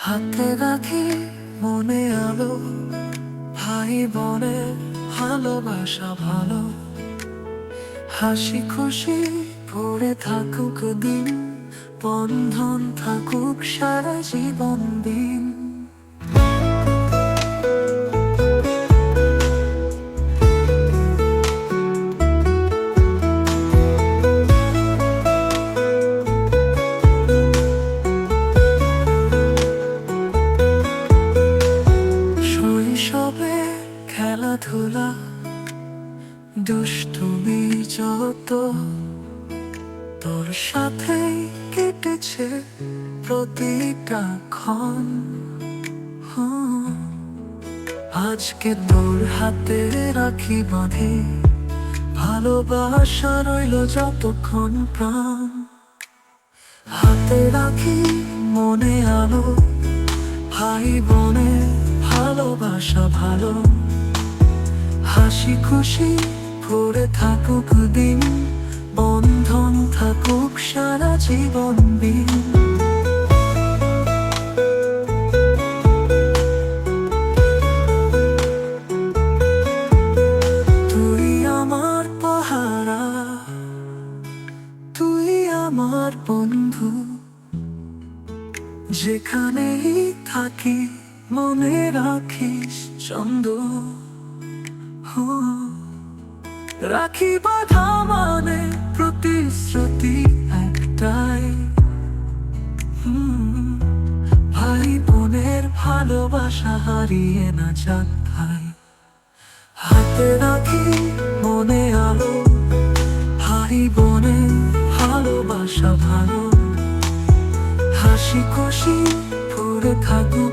হাতে রাখি মনে আলো, ভাই বোনের ভালোবাসা ভালো। হাসি খুশি ভরে থাকুক দিন, বন্ধন থাকুক সারা জীবন দিন। শৈশবে খেলাধুলা, দুষ্টুমি যত, তোর সাথেই কেটেছে প্রতিটা ক্ষণ। আজকে তোর হাতে রাখি বাঁধে, ভালোবাসা রইল যতক্ষণ প্রাণ। হাতে রাখি মনে আলো, ভাই বোনের ভালোবাসা ভালো। হাসি খুশি ভরে থাকুক দিন, বন্ধন থাকুক সারা জীবন দিন। তুই আমার পাহারা, তুই আমার বন্ধু, যেখানেই থাকি মনে রাখিস ছন্দ। রাখি বাঁধা মানে প্রতিশ্রুতি একটাই, ভাই বোনের ভালোবাসা হারিয়ে না যাক ভাই। হাতে রাখি মনে আলো, ভাই বোনের ভালোবাসা ভালো। হাসি খুশি ভরে থাকুক